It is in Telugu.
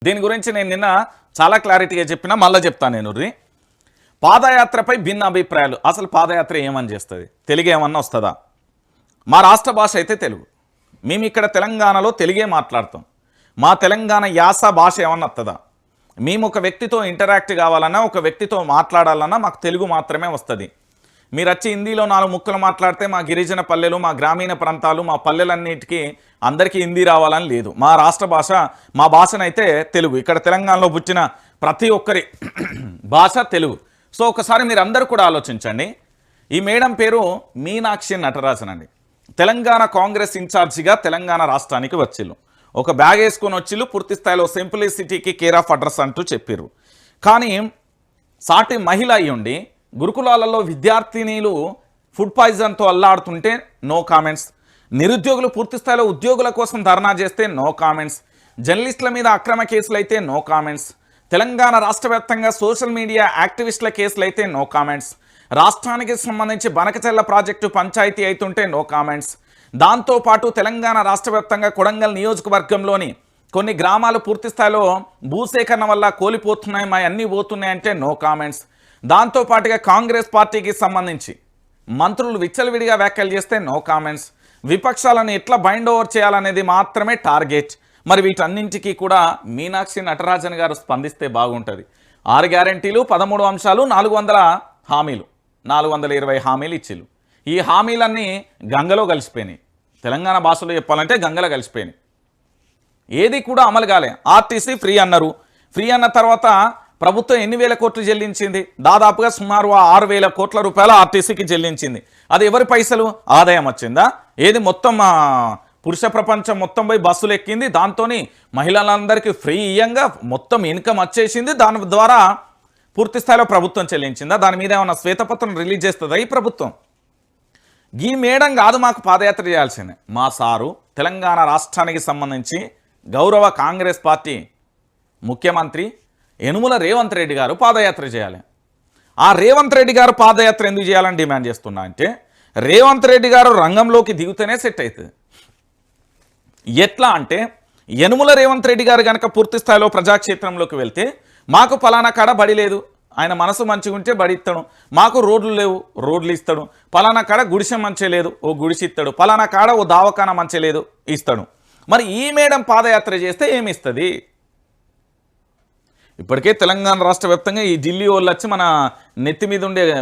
దీని గురించి నేను నిన్న చాలా క్లారిటీగా చెప్పినా మళ్ళీ చెప్తాను నేను పాదయాత్రపై భిన్న అభిప్రాయాలు. అసలు పాదయాత్ర ఏమని చేస్తుంది? తెలుగు ఏమన్నా వస్తుందా? మా రాష్ట్ర భాష అయితే తెలుగు. మేము ఇక్కడ తెలంగాణలో తెలుగే మాట్లాడతాం. మా తెలంగాణ యాస భాష ఏమన్నా వస్తుందా? మేము ఒక వ్యక్తితో ఇంటరాక్ట్ కావాలన్నా, ఒక వ్యక్తితో మాట్లాడాలన్నా మాకు తెలుగు మాత్రమే వస్తుంది. మీరు వచ్చి హిందీలో 4 ముక్కలు మాట్లాడితే మా గిరిజన పల్లెలు, మా గ్రామీణ ప్రాంతాలు, మా పల్లెలన్నిటికీ అందరికీ హిందీ రావాలని లేదు. మా రాష్ట్ర భాష, మా భాషనైతే తెలుగు. ఇక్కడ తెలంగాణలో పుట్టిన ప్రతి ఒక్కరి భాష తెలుగు. సో ఒకసారి మీరు అందరూ కూడా ఆలోచించండి. ఈ మేడం పేరు మీనాక్షి నటరాజన్ అండి. తెలంగాణ కాంగ్రెస్ ఇన్ఛార్జిగా తెలంగాణ రాష్ట్రానికి వచ్చిళ్ళు. ఒక బ్యాగ్ వేసుకొని వచ్చిళ్ళు. పూర్తి స్థాయిలో సింప్లిసిటీకి కేర్ ఆఫ్ అడ్రస్ అంటూ చెప్పారు. కానీ సాటి మహిళ అయ్యుండి గురుకులాలలో విద్యార్థినీలు ఫుడ్ పాయిజన్తో అల్లాడుతుంటే నో కామెంట్స్. నిరుద్యోగులు పూర్తి స్థాయిలో ఉద్యోగుల కోసం ధర్నా చేస్తే నో కామెంట్స్. జర్నలిస్టుల మీద అక్రమ కేసులు అయితే నో కామెంట్స్. తెలంగాణ రాష్ట్ర వ్యాప్తంగా సోషల్ మీడియా యాక్టివిస్టుల కేసులు అయితే నో కామెంట్స్. రాష్ట్రానికి సంబంధించి బనకచెర్ల ప్రాజెక్టు పంచాయతీ అవుతుంటే నో కామెంట్స్. దాంతోపాటు తెలంగాణ రాష్ట్ర వ్యాప్తంగా కొడంగల్ నియోజకవర్గంలోని కొన్ని గ్రామాలు పూర్తి స్థాయిలో భూసేకరణ వల్ల కోల్పోతున్నాయి, మా అన్నీ పోతున్నాయంటే నో కామెంట్స్. దాంతోపాటుగా కాంగ్రెస్ పార్టీకి సంబంధించి మంత్రులు విచ్చలవిడిగా వ్యాఖ్యలు చేస్తే నో కామెంట్స్. విపక్షాలను ఎట్లా బైండ్ ఓవర్ చేయాలనేది మాత్రమే టార్గెట్. మరి వీటన్నింటికీ కూడా మీనాక్షి నటరాజన్ గారు స్పందిస్తే బాగుంటుంది. 6 గ్యారంటీలు, 13 అంశాలు, 400 హామీలు, 420 హామీలు ఇచ్చిళ్ళు. ఈ హామీలన్నీ గంగలో కలిసిపోయినాయి. తెలంగాణ భాషలో చెప్పాలంటే గంగలో కలిసిపోయినాయి. ఏది కూడా అమలు కాలే. ఆర్టీసీ ఫ్రీ అన్నారు. ఫ్రీ అన్న తర్వాత ప్రభుత్వం ఎన్ని వేల కోట్లు చెల్లించింది? దాదాపుగా సుమారు 6,000 కోట్ల రూపాయలు ఆర్టీసీకి చెల్లించింది. అది ఎవరి పైసలు? ఆదాయం వచ్చిందా? ఏది మొత్తం పురుష ప్రపంచం మొత్తం పోయి బస్సులు ఎక్కింది. దాంతో మహిళలందరికీ ఫ్రీ ఇయ్యంగా మొత్తం ఇన్కమ్ వచ్చేసింది. దాని ద్వారా పూర్తి స్థాయిలో ప్రభుత్వం చెల్లించిందా? దాని మీద ఏమన్నా శ్వేతపత్రం రిలీజ్ చేస్తుందా ఈ ప్రభుత్వం? ఈ మేడం కాదు మాకు పాదయాత్ర చేయాల్సిందే. మా సారు తెలంగాణ రాష్ట్రానికి సంబంధించి గౌరవ కాంగ్రెస్ పార్టీ ముఖ్యమంత్రి యనుమల రేవంత్ రెడ్డి గారు పాదయాత్ర చేయాలి. ఆ రేవంత్ రెడ్డి గారు పాదయాత్ర ఎందుకు చేయాలని డిమాండ్ చేస్తున్నా అంటే, రేవంత్ రెడ్డి గారు రంగంలోకి దిగుతూనే సెట్ అవుతుంది. ఎట్లా అంటే, యనుమల రేవంత్ రెడ్డి గారు కనుక పూర్తి స్థాయిలో ప్రజాక్షేత్రంలోకి వెళ్తే, మాకు పలానా కాడ బడి లేదు, ఆయన మనసు మంచిగా ఉంటే బడి ఇస్తాడు, మాకు రోడ్లు లేవు, రోడ్లు ఇస్తాడు, పలానా కాడ గుడిసె మంచి లేదు, ఓ గుడిసి ఇస్తాడు, పలానా కాడ ఓ దావఖానా మంచి లేదు, ఇస్తాడు. మరి ఈ మేడం పాదయాత్ర చేస్తే ఏమి ఇస్తుంది? ఇప్పటికే తెలంగాణ రాష్ట్ర వ్యాప్తంగా ఈ ఢిల్లీ వాళ్ళు వచ్చి మన నెత్తి మీద ఉండే